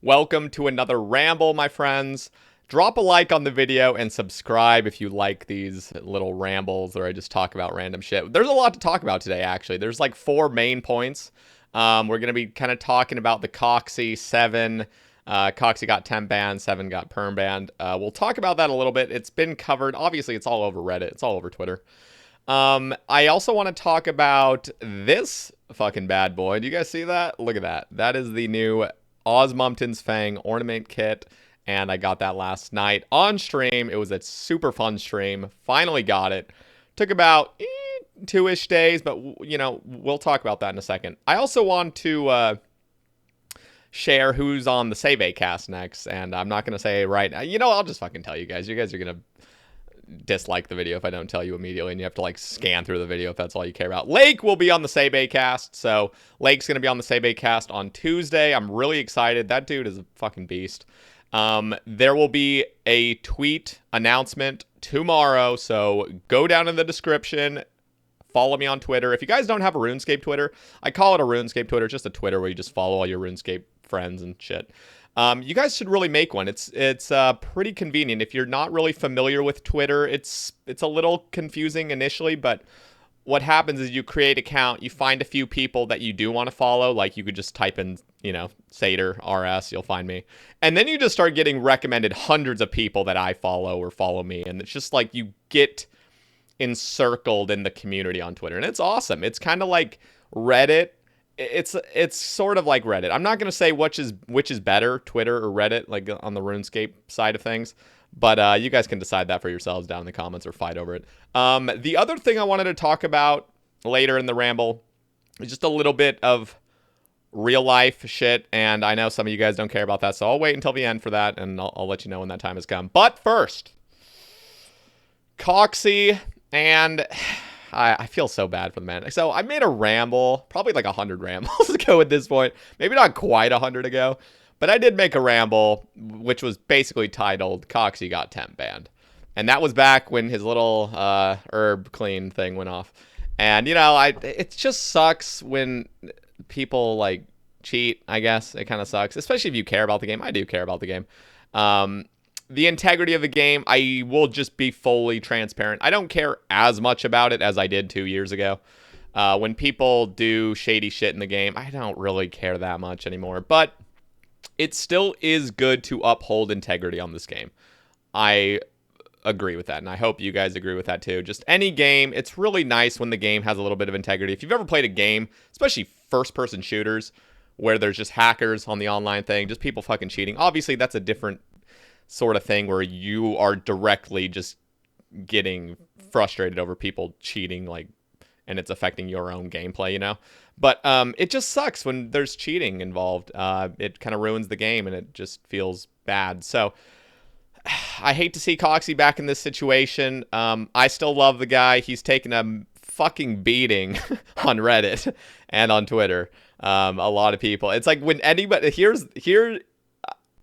Welcome to another Ramble, my friends. Drop a like on the video and subscribe if you like these little rambles where I just talk about random shit. There's a lot to talk about today, actually. There's like 4 main points. We're going to be kind of talking about the Coxie, S7ven. Coxie got temp banned, S7ven got perm banned. We'll talk about that a little bit. It's been covered. Obviously, it's all over Reddit. It's all over Twitter. I also want to talk about this fucking bad boy. Do you guys see that? Look at that. That is the new Osmumten's Fang ornament kit, and I got that last night on stream. It was a super fun stream. Finally got it. Took about 2-ish days, but you know, we'll talk about that in a second. I also want to share who's on the cjayk cast next, and I'm not going to say right now. You know, I'll just fucking tell you guys. You guys are going to dislike the video if I don't tell you immediately, and you have to like scan through the video if that's all you care about. Lake will be on the cjayk cast, so Lake's gonna be on the cjayk cast on Tuesday. I'm really excited. That dude is a fucking beast. There will be a tweet announcement tomorrow, so go down in the description. Follow me on Twitter. If you guys don't have a RuneScape Twitter, I call it a RuneScape Twitter, just a Twitter where you just follow all your RuneScape friends and shit. You guys should really make one. It's pretty convenient. If you're not really familiar with Twitter, it's a little confusing initially, but what happens is you create an account, you find a few people that you do want to follow, like you could just type in, you know, Sater, RS, you'll find me. And then you just start getting recommended hundreds of people that I follow or follow me, and it's just like you get encircled in the community on Twitter, and it's awesome. It's kind of like Reddit. It's sort of like Reddit. I'm not going to say which is better, Twitter or Reddit, like on the RuneScape side of things, but you guys can decide that for yourselves down in the comments or fight over it. The other thing I wanted to talk about later in the ramble is just a little bit of real life shit, and I know some of you guys don't care about that, so I'll wait until the end for that, and I'll let you know when that time has come. But first, Coxie, and I feel so bad for the man. So I made a ramble, probably like 100 rambles ago at this point. Maybe not quite 100 ago. But I did make a ramble, which was basically titled, Coxie got temp banned. And that was back when his little herb clean thing went off. And, you know, it just sucks when people, like, cheat, I guess. It kind of sucks. Especially if you care about the game. I do care about the game. The integrity of the game, I will just be fully transparent. I don't care as much about it as I did 2 years ago. When people do shady shit in the game, I don't really care that much anymore. But it still is good to uphold integrity on this game. I agree with that, and I hope you guys agree with that too. Just any game, it's really nice when the game has a little bit of integrity. If you've ever played a game, especially first-person shooters, where there's just hackers on the online thing, just people fucking cheating. Obviously, that's a different sort of thing where you are directly just getting frustrated over people cheating, like, and it's affecting your own gameplay, you know? But it just sucks when there's cheating involved. It kind of ruins the game, and it just feels bad. So I hate to see Coxie back in this situation. I still love the guy. He's taken a fucking beating on Reddit and on Twitter. A lot of people. It's like when anybody... Here,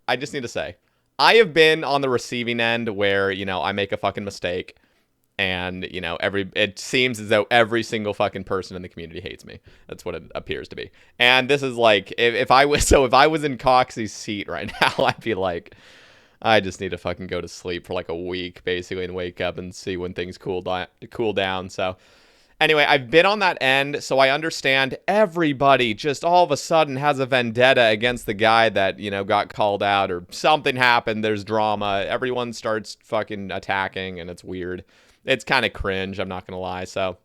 I just need to say, I have been on the receiving end where, you know, I make a fucking mistake, and, you know, it seems as though every single fucking person in the community hates me. That's what it appears to be. And this is like, if I was in Coxie's seat right now, I'd be like, I just need to fucking go to sleep for like a week, basically, and wake up and see when things cool down. So anyway, I've been on that end, so I understand everybody just all of a sudden has a vendetta against the guy that, you know, got called out, or something happened, there's drama, everyone starts fucking attacking, and it's weird. It's kind of cringe, I'm not going to lie, so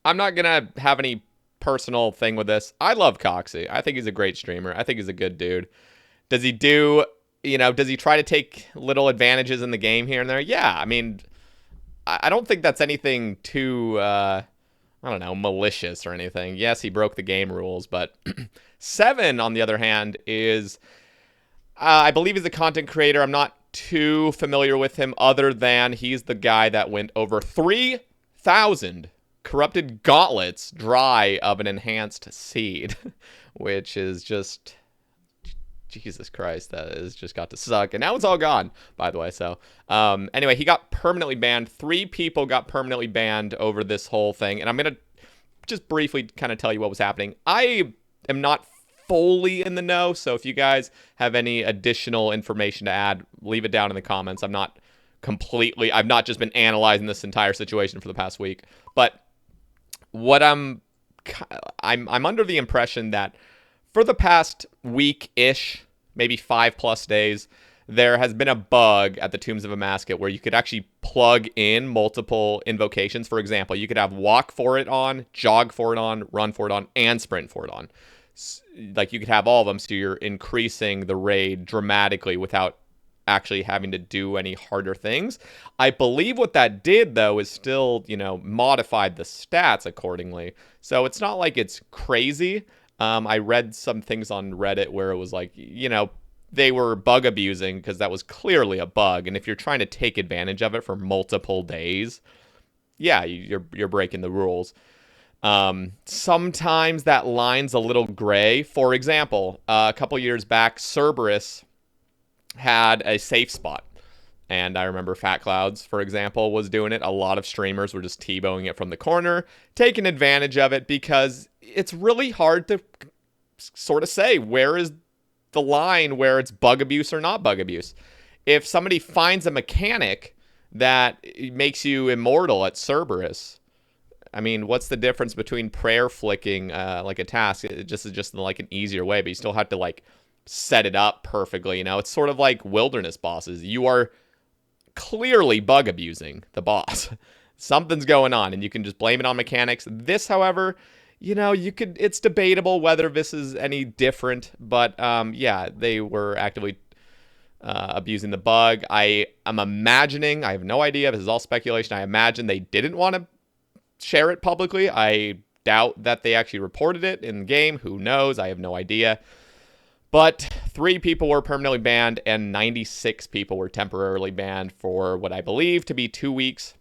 I'm not going to have any personal thing with this. I love Coxie. I think he's a great streamer. I think he's a good dude. Does he try to take little advantages in the game here and there? Yeah, I mean, I don't think that's anything too, I don't know, malicious or anything. Yes, he broke the game rules, but S7ven, on the other hand, is, I believe he's a content creator. I'm not too familiar with him, other than he's the guy that went over 3,000 corrupted gauntlets dry of an enhanced seed, which is just... Jesus Christ, that has just got to suck. And now it's all gone, by the way. So, anyway, he got permanently banned. 3 people got permanently banned over this whole thing. And I'm going to just briefly kind of tell you what was happening. I am not fully in the know. So if you guys have any additional information to add, leave it down in the comments. I've not just been analyzing this entire situation for the past week, but what I'm under the impression that for the past week-ish, maybe 5+ days, there has been a bug at the Tombs of Amascut where you could actually plug in multiple invocations. For example, you could have walk for it on, jog for it on, run for it on, and sprint for it on. Like, you could have all of them, so you're increasing the raid dramatically without actually having to do any harder things. I believe what that did, though, is still, modified the stats accordingly. So it's not like it's crazy. I read some things on Reddit where it was like, they were bug abusing because that was clearly a bug. And if you're trying to take advantage of it for multiple days, yeah, you're breaking the rules. Sometimes that line's a little gray. For example, a couple years back, Cerberus had a safe spot. And I remember Fat Clouds, for example, was doing it. A lot of streamers were just T-bowing it from the corner, taking advantage of it, because it's really hard to sort of say where is the line where it's bug abuse or not bug abuse. If somebody finds a mechanic that makes you immortal at Cerberus, I mean, what's the difference between prayer flicking like a task? It just is just like an easier way, but you still have to like set it up perfectly. It's sort of like wilderness bosses. You are clearly bug abusing the boss. Something's going on, and you can just blame it on mechanics. This, however, it's debatable whether this is any different, but yeah, they were actively abusing the bug. I'm imagining, I have no idea, this is all speculation, I imagine they didn't want to share it publicly. I doubt that they actually reported it in the game. Who knows? I have no idea. But 3 people were permanently banned, and 96 people were temporarily banned for what I believe to be 2 weeks.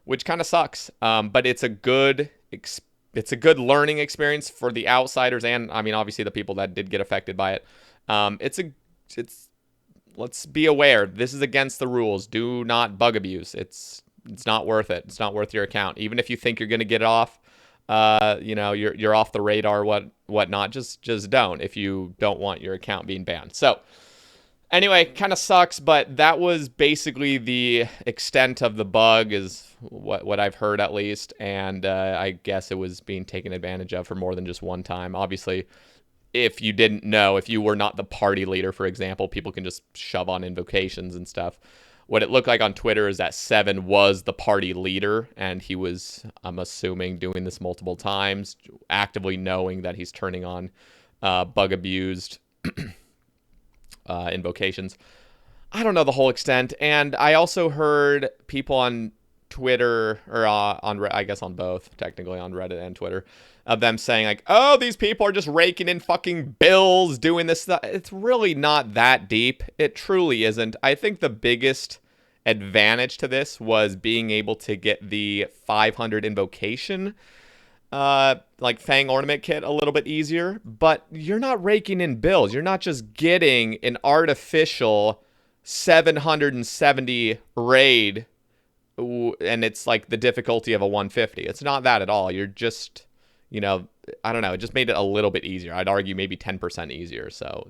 Which kind of sucks. But it's a good learning experience for the outsiders, and I mean, obviously the people that did get affected by it. Let's be aware. This is against the rules. Do not bug abuse. It's not worth it. It's not worth your account. Even if you think you're going to get it off, you're off the radar, whatnot. Just don't, if you don't want your account being banned. So anyway, kind of sucks, but that was basically the extent of the bug, is what I've heard at least. And I guess it was being taken advantage of for more than just one time. Obviously, if you didn't know, if you were not the party leader, for example, people can just shove on invocations and stuff. What it looked like on Twitter is that S7ven was the party leader, and he was, I'm assuming, doing this multiple times, actively knowing that he's turning on bug-abused invocations. I don't know the whole extent, and I also heard people on Twitter, or I guess on both, technically on Reddit and Twitter, of them saying like, oh, these people are just raking in fucking bills doing this stuff. It's really not that deep. It truly isn't. I think the biggest advantage to this was being able to get the 500 invocation, like Fang Ornament Kit, a little bit easier, but you're not raking in bills. You're not just getting an artificial 770 raid, and it's like the difficulty of a 150. It's not that at all. You're just, I don't know. It just made it a little bit easier. I'd argue maybe 10% easier. So,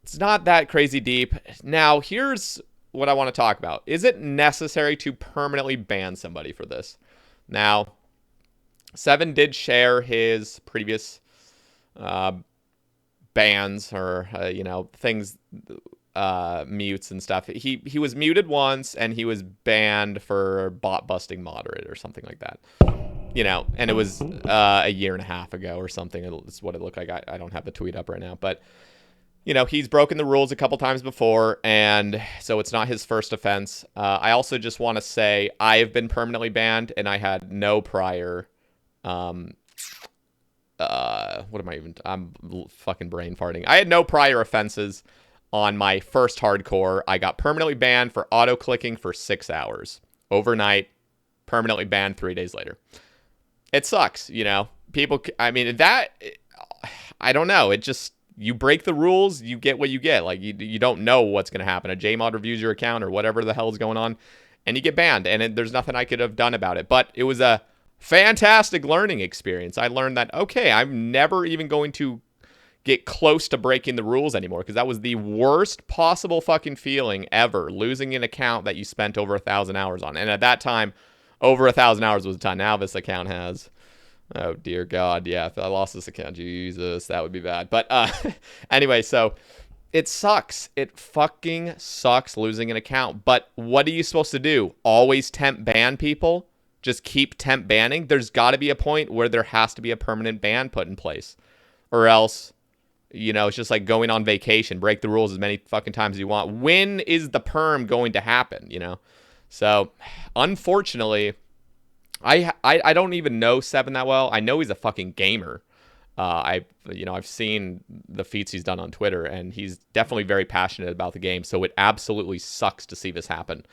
it's not that crazy deep. Now, here's what I want to talk about. Is it necessary to permanently ban somebody for this? Now, S7ven did share his previous bans, or things, mutes and stuff. He was muted once, and he was banned for bot busting moderate or something like that. And it was a year and a half ago or something. It's what it looked like. I don't have the tweet up right now, but he's broken the rules a couple times before, and so it's not his first offense. I also just want to say I have been permanently banned, and I had no prior, I'm fucking brain farting. I had no prior offenses on my first hardcore. I got permanently banned for auto-clicking for 6 hours. Overnight, permanently banned 3 days later. It sucks, People, I mean, I don't know. It just, you break the rules, you get what you get. Like, you don't know what's going to happen. A JMod reviews your account or whatever the hell is going on, and you get banned. And there's nothing I could have done about it. But it was a fantastic learning experience. I learned that, okay, I'm never even going to get close to breaking the rules anymore, because that was the worst possible fucking feeling ever, losing an account that you spent over 1,000 hours on. And at that time, over 1,000 hours was a ton. Now this account has, oh dear God, yeah, if I lost this account, Jesus, that would be bad. But anyway, so it sucks. It fucking sucks losing an account. But what are you supposed to do? Always temp ban people? Just keep temp banning? There's got to be a point where there has to be a permanent ban put in place, or else, you know, it's just like going on vacation. Break the rules as many fucking times as you want. When is the perm going to happen, you know? So, unfortunately, I don't even know S7ven that well. I know he's a fucking gamer. I've seen the feats he's done on Twitter, and he's definitely very passionate about the game. So it absolutely sucks to see this happen.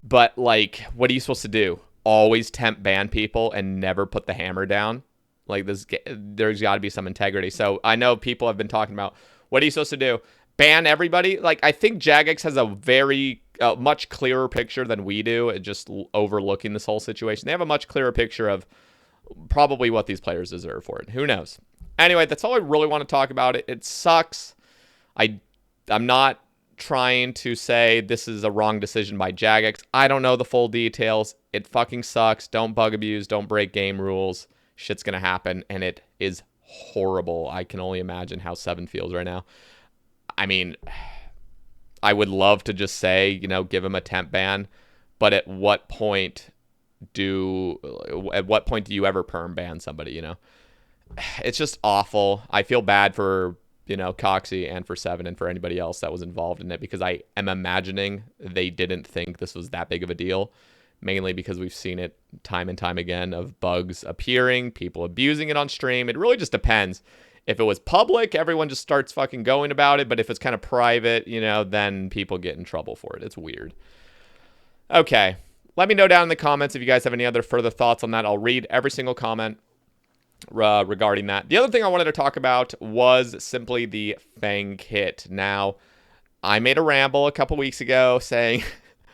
But like, what are you supposed to do? Always temp ban people and never put the hammer down? Like, there's got to be some integrity. So I know people have been talking about, what are you supposed to do? Ban everybody? Like, I think Jagex has a very much clearer picture than we do, just overlooking this whole situation. They have a much clearer picture of probably what these players deserve for it. Who knows? Anyway, that's all I really want to talk about. It sucks. I'm not trying to say this is a wrong decision by Jagex. I don't know the full details. It fucking sucks. Don't bug abuse. Don't break game rules. Shit's gonna happen, and it is horrible. I can only imagine how S7ven feels right now. I mean, I would love to just say, you know, give him a temp ban, but at what point do you ever perm ban somebody, you know? It's just awful. I feel bad for, you know, Coxie and for S7ven and for anybody else that was involved in it, because I am imagining they didn't think this was that big of a deal. Mainly because we've seen it time and time again of bugs appearing, people abusing it on stream. It really just depends. If it was public, everyone just starts fucking going about it. But if it's kind of private, you know, then people get in trouble for it. It's weird. Okay. Let me know down in the comments if you guys have any other further thoughts on that. I'll read every single comment regarding that. The other thing I wanted to talk about was simply the Fang Kit. Now, I made a ramble a couple weeks ago saying,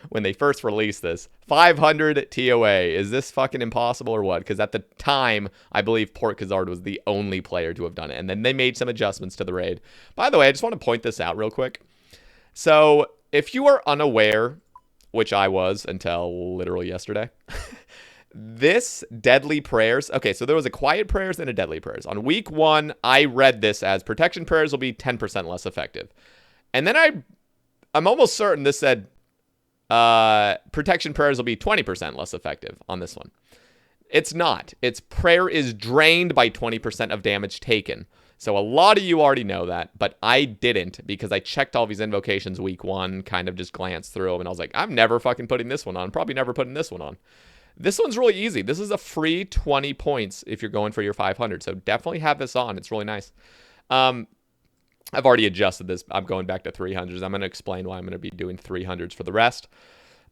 when they first released this, 500 TOA. Is this fucking impossible or what? Because at the time, I believe Port Kazard was the only player to have done it. And then they made some adjustments to the raid. By the way, I just want to point this out real quick. So if you are unaware, which I was until literally yesterday, this Deadly Prayers. Okay, so there was a Quiet Prayers and a Deadly Prayers. On week 1, I read this as Protection Prayers will be 10% less effective. And then I'm almost certain this said Protection Prayers will be 20% less effective on this one. It's not. It's prayer is drained by 20% of damage taken. So a lot of you already know that, but I didn't, because I checked all these invocations week 1, kind of just glanced through them, and I was like, I'm never fucking putting this one on. Probably never putting this one on. This one's really easy. This is a free 20 points if you're going for your 500. So definitely have this on. It's really nice. I've already adjusted this. I'm going back to 300s. I'm going to explain why I'm going to be doing 300s for the rest.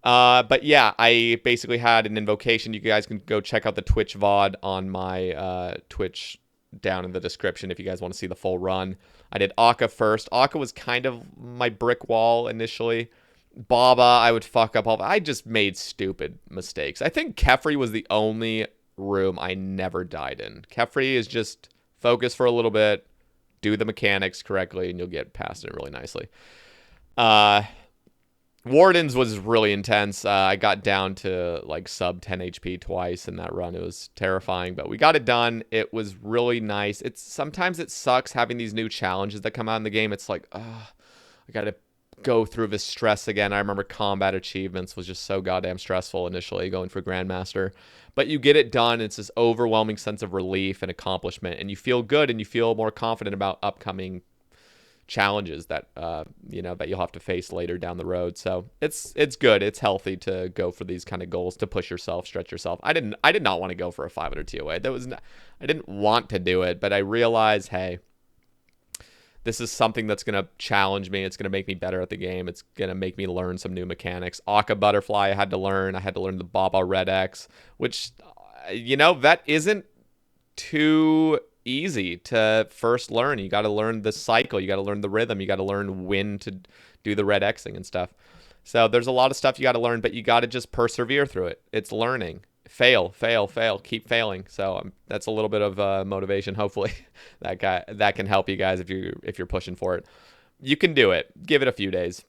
But yeah, I basically had an invocation. You guys can go check out the Twitch VOD on my Twitch down in the description if you guys want to see the full run. I did AWKA first. AWKA was kind of my brick wall initially. Baba, I would fuck up all. I just made stupid mistakes. I think Kefri was the only room I never died in. Kefri is just focus for a little bit, do the mechanics correctly, and you'll get past it really nicely. Wardens was really intense. I got down to like sub 10 HP twice in that run. It was terrifying, but we got it done. It was really nice. Sometimes it sucks having these new challenges that come out in the game. It's like, I got to go through this stress again. I remember combat achievements was just so goddamn stressful initially going for Grandmaster. But you get it done. It's this overwhelming sense of relief and accomplishment, and you feel good and you feel more confident about upcoming challenges that that you'll have to face later down the road. So it's good. It's healthy to go for these kind of goals, to push yourself, stretch yourself. I did not want to go for a 500 TOA. I didn't want to do it, but I realized, hey, this is something that's going to challenge me. It's going to make me better at the game. It's going to make me learn some new mechanics. AWKA Butterfly I had to learn. I had to learn the Baba Red X, which, that isn't too easy to first learn. You got to learn the cycle. You got to learn the rhythm. You got to learn when to do the Red Xing and stuff. So there's a lot of stuff you got to learn, but you got to just persevere through it. It's learning. fail, fail, fail, keep failing. So that's a little bit of motivation. Hopefully, that can help you guys if you're pushing for it. You can do it. Give it a few days.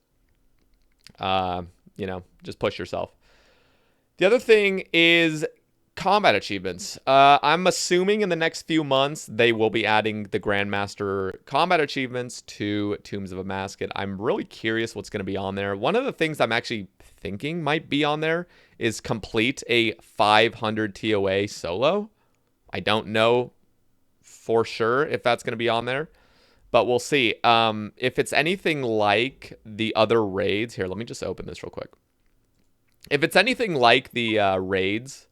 Just push yourself. The other thing is combat achievements. I'm assuming in the next few months they will be adding the Grandmaster combat achievements to Tombs of a Masket. I'm really curious what's going to be on there. One of the things I'm actually thinking might be on there is complete a 500 TOA solo. I don't know for sure if that's going to be on there, but we'll see. If it's anything like the other raids, here, let me just open this real quick. If it's anything like the raids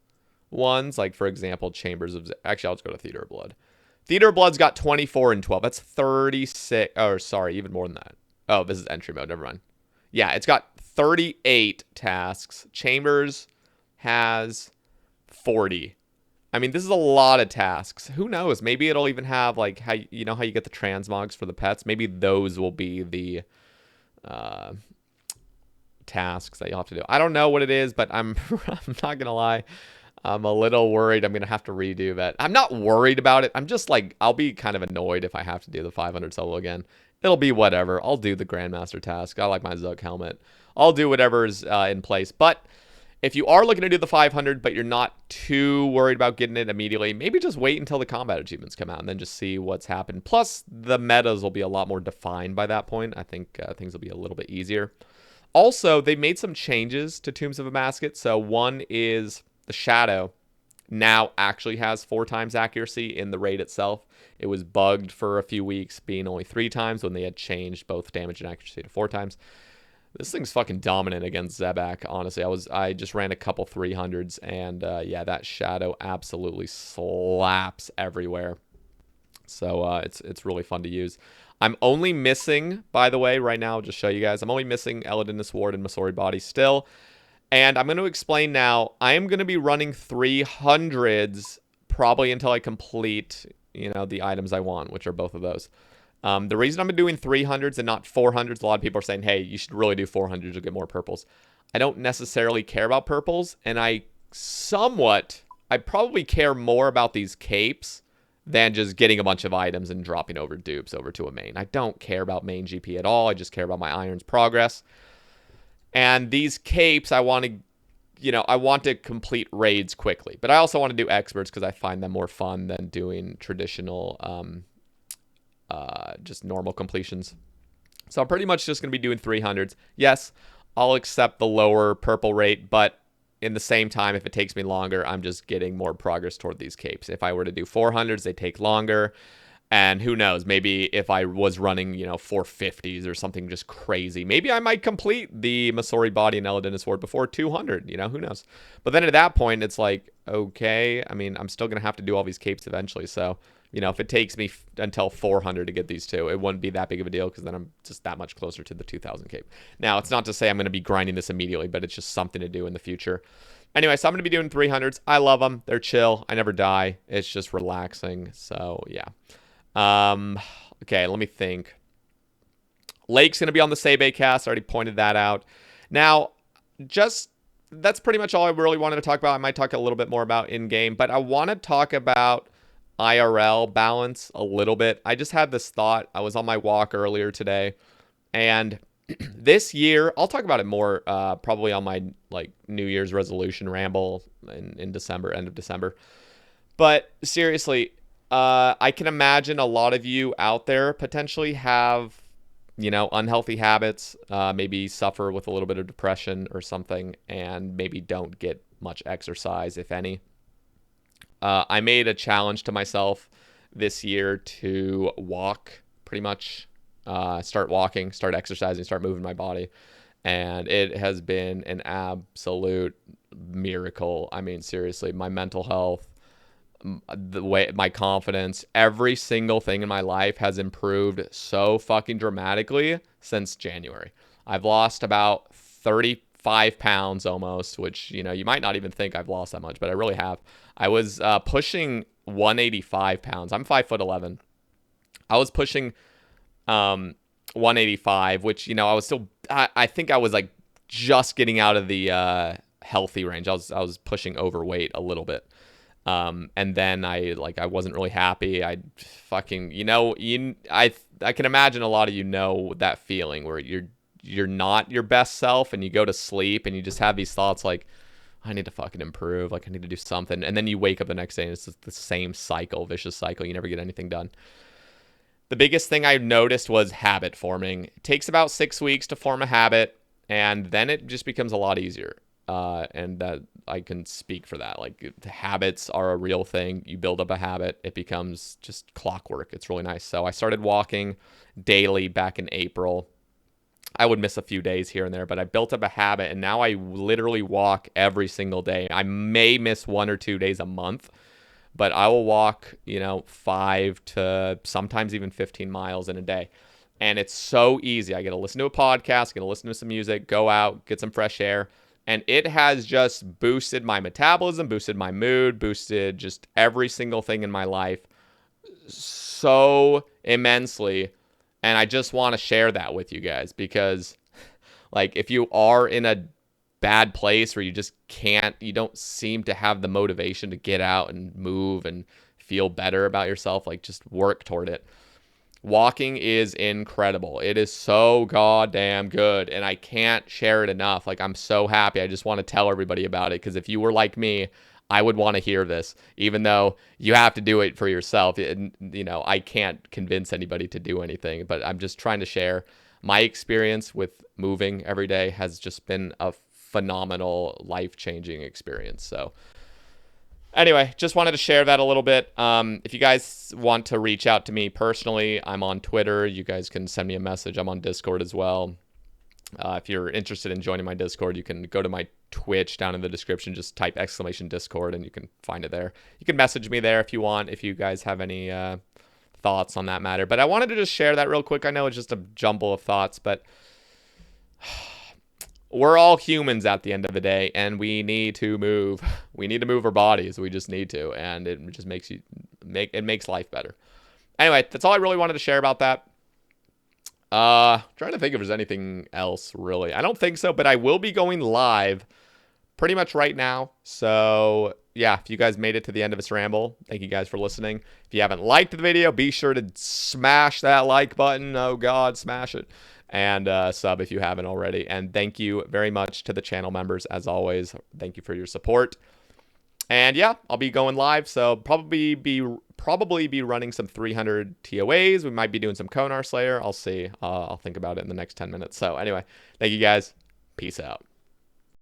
ones, like for example, Chambers of... Actually, I'll just go to Theater of Blood. Theater of Blood's got 24 and 12. That's 36. Or sorry, even more than that. Oh, this is entry mode. Never mind. Yeah, it's got 38 tasks. Chambers has 40. I mean, this is a lot of tasks. Who knows? Maybe it'll even have like how you get the transmogs for the pets. Maybe those will be the tasks that you'll have to do. I don't know what it is, but I'm not gonna lie. I'm a little worried I'm going to have to redo that. I'm not worried about it. I'm just like, I'll be kind of annoyed if I have to do the 500 solo again. It'll be whatever. I'll do the Grandmaster task. I like my Zug helmet. I'll do whatever's in place. But if you are looking to do the 500, but you're not too worried about getting it immediately, maybe just wait until the combat achievements come out and then just see what's happened. Plus, the metas will be a lot more defined by that point. I think things will be a little bit easier. Also, they made some changes to Tombs of a Masket. So one is... the Shadow now actually has 4 times accuracy in the raid itself. It was bugged for a few weeks, being only 3 times when they had changed both damage and accuracy to 4 times. This thing's fucking dominant against Zebak, honestly. I just ran a couple 300s, and yeah, that Shadow absolutely slaps everywhere. So it's really fun to use. I'm only missing, by the way, right now, I'll just show you guys, I'm only missing Eladinus Ward and Masori Body still. And I'm going to explain now, I am going to be running 300s probably until I complete, the items I want, which are both of those. The reason I'm doing 300s and not 400s, a lot of people are saying, hey, you should really do 400s to get more purples. I don't necessarily care about purples, and I probably care more about these capes than just getting a bunch of items and dropping over dupes over to a main. I don't care about main GP at all. I just care about my Iron's progress. And these capes, I want to complete raids quickly. But I also want to do experts because I find them more fun than doing traditional, just normal completions. So I'm pretty much just going to be doing 300s. Yes, I'll accept the lower purple rate, but in the same time, if it takes me longer, I'm just getting more progress toward these capes. If I were to do 400s, they take longer. And who knows, maybe if I was running, 450s or something just crazy, maybe I might complete the Masori Body and Eladinus Ward before 200, who knows. But then at that point, it's like, okay, I mean, I'm still going to have to do all these capes eventually. So, if it takes me until 400 to get these two, it wouldn't be that big of a deal because then I'm just that much closer to the 2000 cape. Now, it's not to say I'm going to be grinding this immediately, but it's just something to do in the future. Anyway, so I'm going to be doing 300s. I love them. They're chill. I never die. It's just relaxing. So, yeah. Okay, let me think. Lake's going to be on the Sebe cast. I already pointed that out. Now, that's pretty much all I really wanted to talk about. I might talk a little bit more about in-game, but I want to talk about IRL balance a little bit. I just had this thought. I was on my walk earlier today, and this year, I'll talk about it more probably on my New Year's resolution ramble in December, end of December. But seriously, I can imagine a lot of you out there potentially have, unhealthy habits, maybe suffer with a little bit of depression or something, and maybe don't get much exercise, if any. I made a challenge to myself this year to walk, pretty much, start walking, start exercising, start moving my body. And it has been an absolute miracle. I mean, seriously, my mental health, the way my confidence, every single thing in my life has improved so fucking dramatically since January. I've lost about 35 pounds almost, which, you might not even think I've lost that much, but I really have. I was pushing 185 pounds. I'm 5'11". I was pushing 185, which, I was still, I think I was just getting out of the healthy range. I was pushing overweight a little bit. And then I wasn't really happy. I fucking, I can imagine a lot of you know that feeling where you're not your best self and you go to sleep and you just have these thoughts like, I need to fucking improve. Like, I need to do something. And then you wake up the next day and it's just the same cycle, vicious cycle. You never get anything done. The biggest thing I noticed was habit forming. It takes about 6 weeks to form a habit, and then it just becomes a lot easier. And that I can speak for that. Like, habits are a real thing. You build up a habit, it becomes just clockwork. It's really nice. So I started walking daily back in April. I would miss a few days here and there, but I built up a habit, and now I literally walk every single day. I may miss 1 or 2 days a month, but I will walk, 5 to sometimes even 15 miles in a day. And it's so easy. I get to listen to a podcast, get to listen to some music, go out, get some fresh air. And it has just boosted my metabolism, boosted my mood, boosted just every single thing in my life so immensely. And I just want to share that with you guys because, like, if you are in a bad place where you just you don't seem to have the motivation to get out and move and feel better about yourself, like, just work toward it. Walking is incredible. It is so goddamn good, and I can't share it enough. Like, I'm so happy. I just want to tell everybody about it because if you were like me, I would want to hear this, even though you have to do it for yourself. I can't convince anybody to do anything, but I'm just trying to share my experience with moving every day has just been a phenomenal, life-changing experience. So anyway, just wanted to share that a little bit. If you guys want to reach out to me personally, I'm on Twitter. You guys can send me a message. I'm on Discord as well. If you're interested in joining my Discord, you can go to my Twitch down in the description. Just type !Discord and you can find it there. You can message me there if you want, if you guys have any thoughts on that matter. But I wanted to just share that real quick. I know it's just a jumble of thoughts, but we're all humans at the end of the day, and we need to move. We need to move our bodies. We just need to, and it just makes life better. Anyway, that's all I really wanted to share about that. Trying to think if there's anything else, really. I don't think so, but I will be going live pretty much right now. So, yeah, if you guys made it to the end of this ramble, thank you guys for listening. If you haven't liked the video, be sure to smash that like button. Oh, God, smash it. And sub if you haven't already. And thank you very much to the channel members, as always. Thank you for your support. And yeah, I'll be going live, so probably be running some 300 TOAs. We might be doing some Konar Slayer. I'll see. I'll think about it in the next 10 minutes. So anyway, thank you guys. Peace out.